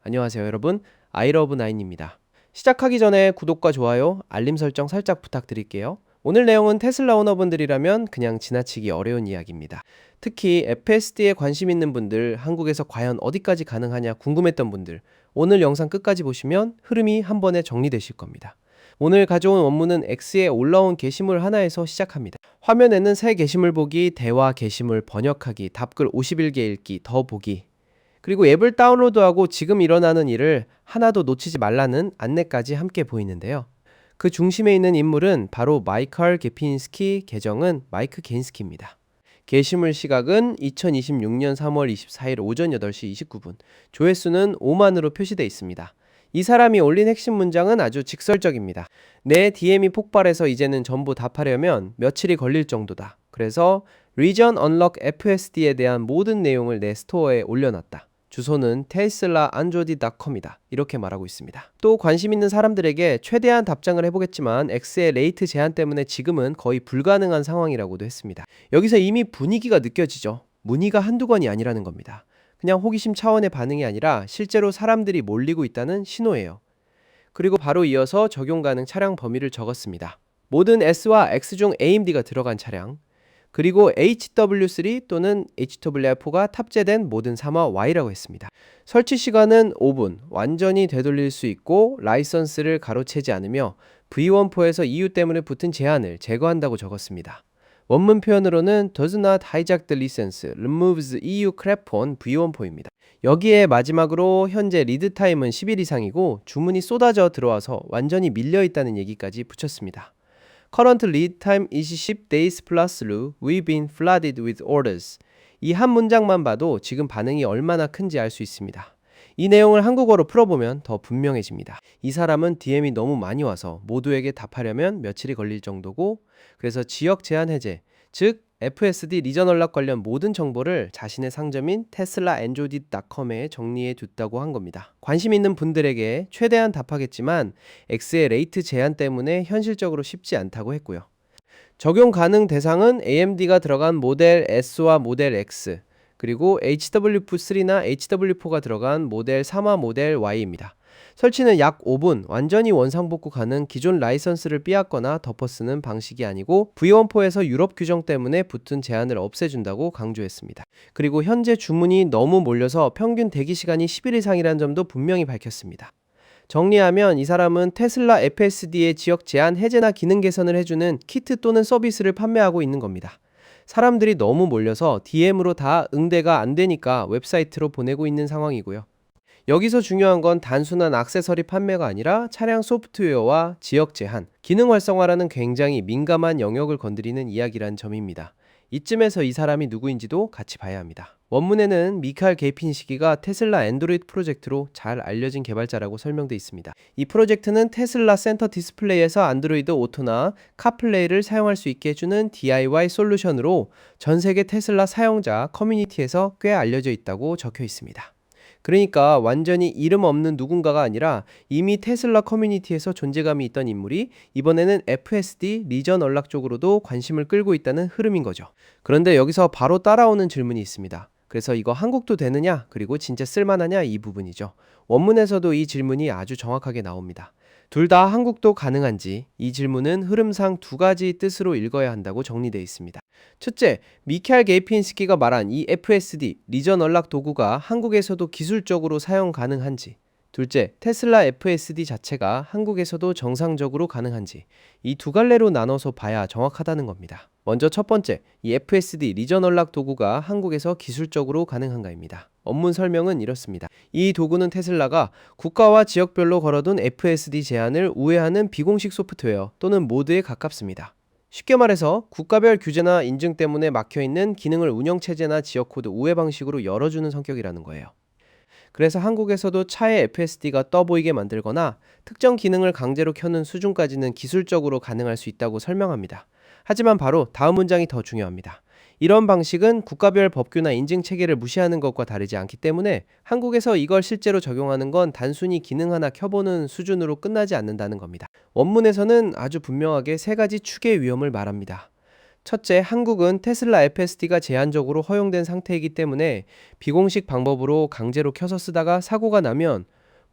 안녕하세요 여러분, 아이러브나인입니다. 시작하기 전에 구독과 좋아요, 알림 설정 살짝 부탁드릴게요. 오늘 내용은 테슬라 오너분들이라면 그냥 지나치기 어려운 이야기입니다. 특히 FSD에 관심 있는 분들, 한국에서 과연 어디까지 가능하냐 궁금했던 분들, 오늘 영상 끝까지 보시면 흐름이 한 번에 정리되실 겁니다. 오늘 가져온 원문은 X에 올라온 게시물 하나에서 시작합니다. 화면에는 새 게시물 보기, 대화 게시물 번역하기, 답글 51개 읽기, 더 보기, 그리고 앱을 다운로드하고 지금 일어나는 일을 하나도 놓치지 말라는 안내까지 함께 보이는데요. 그 중심에 있는 인물은 바로 마이칼 게핀스키, 계정은 마이크 겐스키입니다. 게시물 시각은 2026년 3월 24일 오전 8시 29분, 조회수는 5만으로 표시되어 있습니다. 이 사람이 올린 핵심 문장은 아주 직설적입니다. 내 DM이 폭발해서 이제는 전부 답하려면 며칠이 걸릴 정도다. 그래서 Region Unlock FSD에 대한 모든 내용을 내 스토어에 올려놨다. 주소는 teslaandroid.com이다. 이렇게 말하고 있습니다. 또 관심 있는 사람들에게 최대한 답장을 해보겠지만 X의 레이트 제한 때문에 지금은 거의 불가능한 상황이라고도 했습니다. 여기서 이미 분위기가 느껴지죠. 문의가 한두 건이 아니라는 겁니다. 그냥 호기심 차원의 반응이 아니라 실제로 사람들이 몰리고 있다는 신호예요. 그리고 바로 이어서 적용 가능 차량 범위를 적었습니다. 모든 S와 X 중 AMD가 들어간 차량, 그리고 HW3 또는 HWR4가 탑재된 모든 3화 Y라고 했습니다. 설치 시간은 5분, 완전히 되돌릴 수 있고 라이선스를 가로채지 않으며 V14에서 EU 때문에 붙은 제한을 제거한다고 적었습니다. 원문 표현으로는 does not hijack the license, removes EU crap on V14입니다. 여기에 마지막으로 현재 리드 타임은 10일 이상이고 주문이 쏟아져 들어와서 완전히 밀려 있다는 얘기까지 붙였습니다. Current lead time is 10 days plus through we've been flooded with orders. 이 한 문장만 봐도 지금 반응이 얼마나 큰지 알 수 있습니다. 이 내용을 한국어로 풀어보면 더 분명해집니다. 이 사람은 DM이 너무 많이 와서 모두에게 답하려면 며칠이 걸릴 정도고, 그래서 지역 제한 해제, 즉 FSD 리전 언락 관련 모든 정보를 자신의 상점인 teslaandroid.com에 정리해 뒀다고 한 겁니다. 관심 있는 분들에게 최대한 답하겠지만 X의 레이트 제한 때문에 현실적으로 쉽지 않다고 했고요. 적용 가능 대상은 AMD가 들어간 모델 S와 모델 X, 그리고 HW3나 HW4가 들어간 모델 3화 모델 Y입니다. 설치는 약 5분, 완전히 원상복구 가능, 기존 라이선스를 빼앗거나 덮어쓰는 방식이 아니고 V14에서 유럽 규정 때문에 붙은 제한을 없애준다고 강조했습니다. 그리고 현재 주문이 너무 몰려서 평균 대기 시간이 10일 이상이라는 점도 분명히 밝혔습니다. 정리하면 이 사람은 테슬라 FSD의 지역 제한 해제나 기능 개선을 해주는 키트 또는 서비스를 판매하고 있는 겁니다. 사람들이 너무 몰려서 DM으로 다 응대가 안 되니까 웹사이트로 보내고 있는 상황이고요. 여기서 중요한 건 단순한 액세서리 판매가 아니라 차량 소프트웨어와 지역 제한, 기능 활성화라는 굉장히 민감한 영역을 건드리는 이야기란 점입니다. 이쯤에서 이 사람이 누구인지도 같이 봐야 합니다. 원문에는 미칼 게이핀시키가 테슬라 앤드로이드 프로젝트로 잘 알려진 개발자라고 설명되어 있습니다. 이 프로젝트는 테슬라 센터 디스플레이에서 안드로이드 오토나 카플레이를 사용할 수 있게 해주는 DIY 솔루션으로 전 세계 테슬라 사용자 커뮤니티에서 꽤 알려져 있다고 적혀 있습니다. 그러니까 완전히 이름 없는 누군가가 아니라 이미 테슬라 커뮤니티에서 존재감이 있던 인물이 이번에는 FSD 리전 언락 쪽으로도 관심을 끌고 있다는 흐름인 거죠. 그런데 여기서 바로 따라오는 질문이 있습니다. 그래서 이거 한국도 되느냐, 그리고 진짜 쓸만하냐, 이 부분이죠. 원문에서도 이 질문이 아주 정확하게 나옵니다. 둘 다 한국도 가능한지, 이 질문은 흐름상 두 가지 뜻으로 읽어야 한다고 정리되어 있습니다. 첫째, 미칼 게이핀스키가 말한 이 FSD 리전 언락 도구가 한국에서도 기술적으로 사용 가능한지, 둘째, 테슬라 FSD 자체가 한국에서도 정상적으로 가능한지, 이 두 갈래로 나눠서 봐야 정확하다는 겁니다. 먼저 첫 번째, 이 FSD 리전 언락 도구가 한국에서 기술적으로 가능한가입니다. 원문 설명은 이렇습니다. 이 도구는 테슬라가 국가와 지역별로 걸어둔 FSD 제한을 우회하는 비공식 소프트웨어 또는 모드에 가깝습니다. 쉽게 말해서 국가별 규제나 인증 때문에 막혀있는 기능을 운영체제나 지역코드 우회 방식으로 열어주는 성격이라는 거예요. 그래서 한국에서도 차의 FSD가 떠보이게 만들거나 특정 기능을 강제로 켜는 수준까지는 기술적으로 가능할 수 있다고 설명합니다. 하지만 바로 다음 문장이 더 중요합니다. 이런 방식은 국가별 법규나 인증 체계를 무시하는 것과 다르지 않기 때문에 한국에서 이걸 실제로 적용하는 건 단순히 기능 하나 켜보는 수준으로 끝나지 않는다는 겁니다. 원문에서는 아주 분명하게 세 가지 축의 위험을 말합니다. 첫째, 한국은 테슬라 FSD가 제한적으로 허용된 상태이기 때문에 비공식 방법으로 강제로 켜서 쓰다가 사고가 나면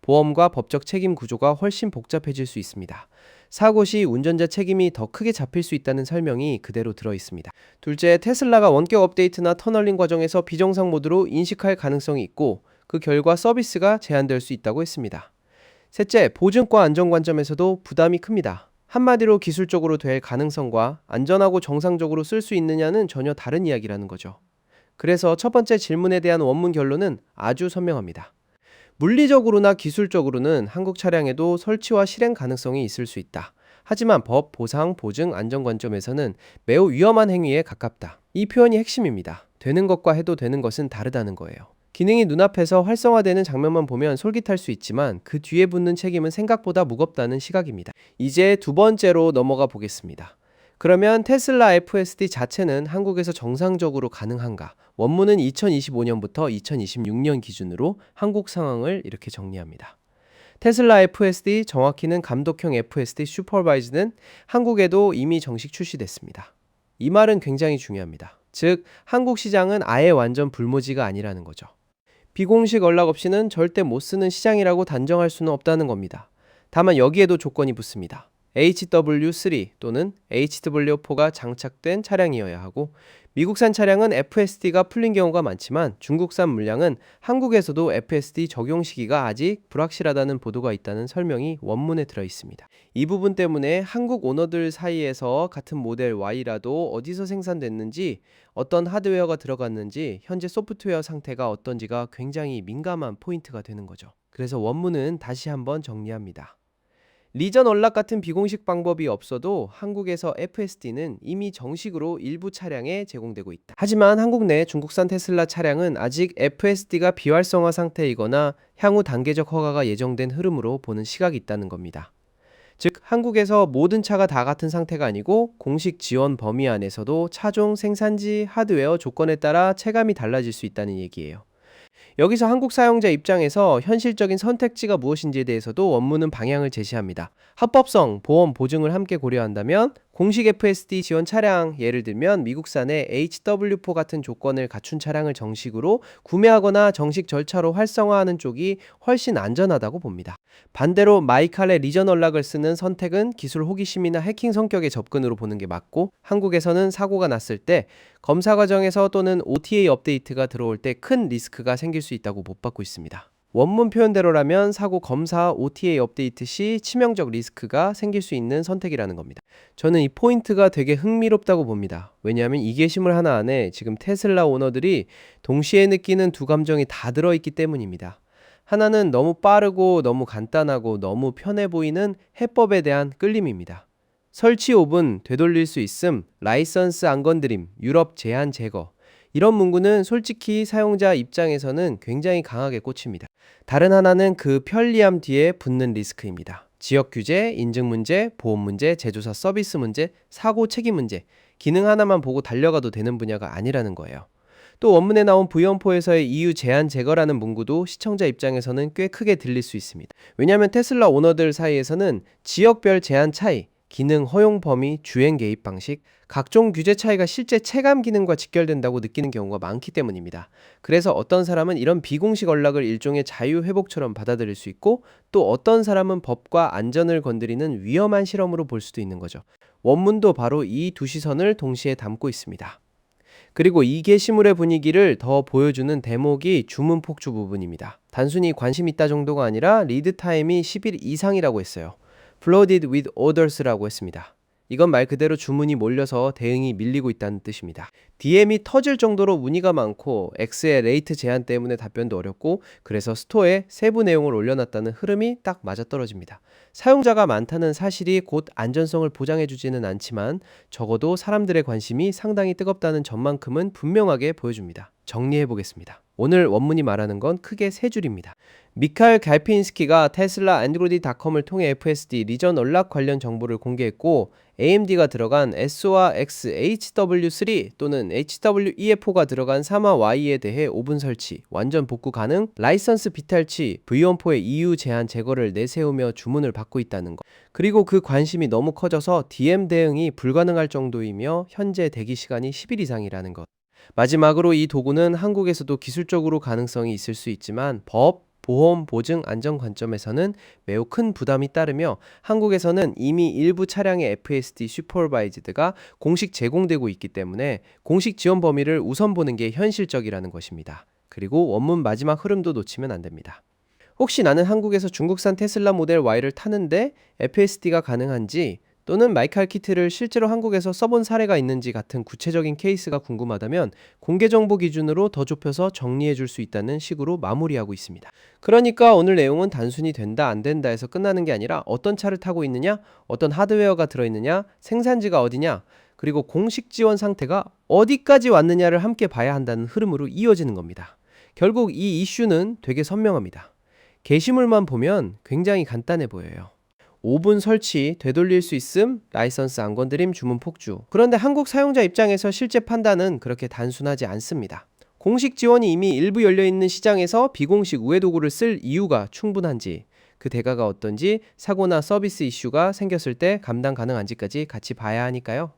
보험과 법적 책임 구조가 훨씬 복잡해질 수 있습니다. 사고 시 운전자 책임이 더 크게 잡힐 수 있다는 설명이 그대로 들어 있습니다. 둘째, 테슬라가 원격 업데이트나 터널링 과정에서 비정상 모드로 인식할 가능성이 있고 그 결과 서비스가 제한될 수 있다고 했습니다. 셋째, 보증과 안전 관점에서도 부담이 큽니다. 한마디로 기술적으로 될 가능성과 안전하고 정상적으로 쓸 수 있느냐는 전혀 다른 이야기라는 거죠. 그래서 첫 번째 질문에 대한 원문 결론은 아주 선명합니다. 물리적으로나 기술적으로는 한국 차량에도 설치와 실행 가능성이 있을 수 있다. 하지만 법, 보상, 보증, 안전 관점에서는 매우 위험한 행위에 가깝다. 이 표현이 핵심입니다. 되는 것과 해도 되는 것은 다르다는 거예요. 기능이 눈앞에서 활성화되는 장면만 보면 솔깃할 수 있지만 그 뒤에 붙는 책임은 생각보다 무겁다는 시각입니다. 이제 두 번째로 넘어가 보겠습니다. 그러면 테슬라 FSD 자체는 한국에서 정상적으로 가능한가? 원문은 2025년부터 2026년 기준으로 한국 상황을 이렇게 정리합니다. 테슬라 FSD, 정확히는 감독형 FSD 슈퍼바이즈는 한국에도 이미 정식 출시됐습니다. 이 말은 굉장히 중요합니다. 즉, 한국 시장은 아예 완전 불모지가 아니라는 거죠. 비공식 연락 없이는 절대 못 쓰는 시장이라고 단정할 수는 없다는 겁니다. 다만 여기에도 조건이 붙습니다. HW3 또는 HW4가 장착된 차량이어야 하고 미국산 차량은 FSD가 풀린 경우가 많지만 중국산 물량은 한국에서도 FSD 적용 시기가 아직 불확실하다는 보도가 있다는 설명이 원문에 들어 있습니다. 이 부분 때문에 한국 오너들 사이에서 같은 모델 Y라도 어디서 생산됐는지 어떤 하드웨어가 들어갔는지 현재 소프트웨어 상태가 어떤지가 굉장히 민감한 포인트가 되는 거죠. 그래서 원문은 다시 한번 정리합니다. 리전 언락 같은 비공식 방법이 없어도 한국에서 FSD는 이미 정식으로 일부 차량에 제공되고 있다. 하지만 한국 내 중국산 테슬라 차량은 아직 FSD가 비활성화 상태이거나 향후 단계적 허가가 예정된 흐름으로 보는 시각이 있다는 겁니다. 즉, 한국에서 모든 차가 다 같은 상태가 아니고 공식 지원 범위 안에서도 차종, 생산지, 하드웨어 조건에 따라 체감이 달라질 수 있다는 얘기예요. 여기서 한국 사용자 입장에서 현실적인 선택지가 무엇인지에 대해서도 원문은 방향을 제시합니다. 합법성, 보험, 보증을 함께 고려한다면 공식 FSD 지원 차량, 예를 들면 미국산의 HW4 같은 조건을 갖춘 차량을 정식으로 구매하거나 정식 절차로 활성화하는 쪽이 훨씬 안전하다고 봅니다. 반대로 마이칼의 리전 언락을 쓰는 선택은 기술 호기심이나 해킹 성격의 접근으로 보는 게 맞고 한국에서는 사고가 났을 때 검사 과정에서 또는 OTA 업데이트가 들어올 때 큰 리스크가 생길 수 있다고 못 받고 있습니다. 원문 표현대로라면 사고 검사 OTA 업데이트 시 치명적 리스크가 생길 수 있는 선택이라는 겁니다. 저는 이 포인트가 되게 흥미롭다고 봅니다. 왜냐하면 이 게시물 하나 안에 지금 테슬라 오너들이 동시에 느끼는 두 감정이 다 들어있기 때문입니다. 하나는 너무 빠르고 너무 간단하고 너무 편해 보이는 해법에 대한 끌림입니다. 설치 5분, 되돌릴 수 있음, 라이선스 안 건드림, 유럽 제한 제거. 이런 문구는 솔직히 사용자 입장에서는 굉장히 강하게 꽂힙니다. 다른 하나는 그 편리함 뒤에 붙는 리스크입니다. 지역 규제, 인증 문제, 보험 문제, 제조사 서비스 문제, 사고 책임 문제. 기능 하나만 보고 달려가도 되는 분야가 아니라는 거예요. 또 원문에 나온 부연포에서의 EU 제한 제거라는 문구도 시청자 입장에서는 꽤 크게 들릴 수 있습니다. 왜냐하면 테슬라 오너들 사이에서는 지역별 제한 차이, 기능 허용 범위, 주행 개입 방식, 각종 규제 차이가 실제 체감 기능과 직결된다고 느끼는 경우가 많기 때문입니다. 그래서 어떤 사람은 이런 비공식 연락을 일종의 자유회복처럼 받아들일 수 있고 또 어떤 사람은 법과 안전을 건드리는 위험한 실험으로 볼 수도 있는 거죠. 원문도 바로 이 두 시선을 동시에 담고 있습니다. 그리고 이 게시물의 분위기를 더 보여주는 대목이 주문 폭주 부분입니다. 단순히 관심 있다 정도가 아니라 리드 타임이 10일 이상이라고 했어요. Flooded with orders라고 했습니다. 이건 말 그대로 주문이 몰려서 대응이 밀리고 있다는 뜻입니다. DM이 터질 정도로 문의가 많고 X의 레이트 제한 때문에 답변도 어렵고 그래서 스토어에 세부 내용을 올려놨다는 흐름이 딱 맞아떨어집니다. 사용자가 많다는 사실이 곧 안전성을 보장해주지는 않지만 적어도 사람들의 관심이 상당히 뜨겁다는 점만큼은 분명하게 보여줍니다. 정리해보겠습니다. 오늘 원문이 말하는 건 크게 세 줄입니다. 미카엘 갈피인스키가 테슬라 안드로이드닷컴을 통해 FSD 리전 언락 관련 정보를 공개했고 AMD가 들어간 SOA X HW3 또는 HWEF4가 들어간 3화Y에 대해 5분 설치, 완전 복구 가능, 라이선스 비탈취, V14의 EU 제한 제거를 내세우며 주문을 받고 있다는 것. 그리고 그 관심이 너무 커져서 DM 대응이 불가능할 정도이며 현재 대기 시간이 10일 이상이라는 것. 마지막으로 이 도구는 한국에서도 기술적으로 가능성이 있을 수 있지만 법, 보험, 보증, 안전 관점에서는 매우 큰 부담이 따르며 한국에서는 이미 일부 차량의 FSD 슈퍼바이즈드가 공식 제공되고 있기 때문에 공식 지원 범위를 우선 보는 게 현실적이라는 것입니다. 그리고 원문 마지막 흐름도 놓치면 안 됩니다. 혹시 나는 한국에서 중국산 테슬라 모델 Y를 타는데 FSD가 가능한지 또는 마이칼 키트를 실제로 한국에서 써본 사례가 있는지 같은 구체적인 케이스가 궁금하다면 공개 정보 기준으로 더 좁혀서 정리해 줄 수 있다는 식으로 마무리하고 있습니다. 그러니까 오늘 내용은 단순히 된다 안 된다 해서 끝나는 게 아니라 어떤 차를 타고 있느냐, 어떤 하드웨어가 들어있느냐, 생산지가 어디냐, 그리고 공식 지원 상태가 어디까지 왔느냐를 함께 봐야 한다는 흐름으로 이어지는 겁니다. 결국 이 이슈는 되게 선명합니다. 게시물만 보면 굉장히 간단해 보여요. 5분 설치, 되돌릴 수 있음, 라이선스 안 건드림, 주문 폭주. 그런데 한국 사용자 입장에서 실제 판단은 그렇게 단순하지 않습니다. 공식 지원이 이미 일부 열려있는 시장에서 비공식 우회 도구를 쓸 이유가 충분한지, 그 대가가 어떤지, 사고나 서비스 이슈가 생겼을 때 감당 가능한지까지 같이 봐야 하니까요.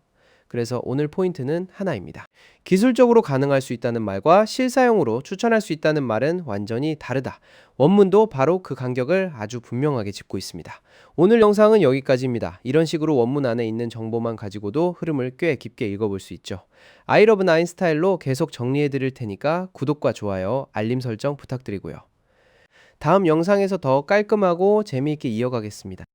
그래서 오늘 포인트는 하나입니다. 기술적으로 가능할 수 있다는 말과 실사용으로 추천할 수 있다는 말은 완전히 다르다. 원문도 바로 그 간격을 아주 분명하게 짚고 있습니다. 오늘 영상은 여기까지입니다. 이런 식으로 원문 안에 있는 정보만 가지고도 흐름을 꽤 깊게 읽어볼 수 있죠. 아이러브 나인 스타일로 계속 정리해 드릴 테니까 구독과 좋아요, 알림 설정 부탁드리고요. 다음 영상에서 더 깔끔하고 재미있게 이어가겠습니다.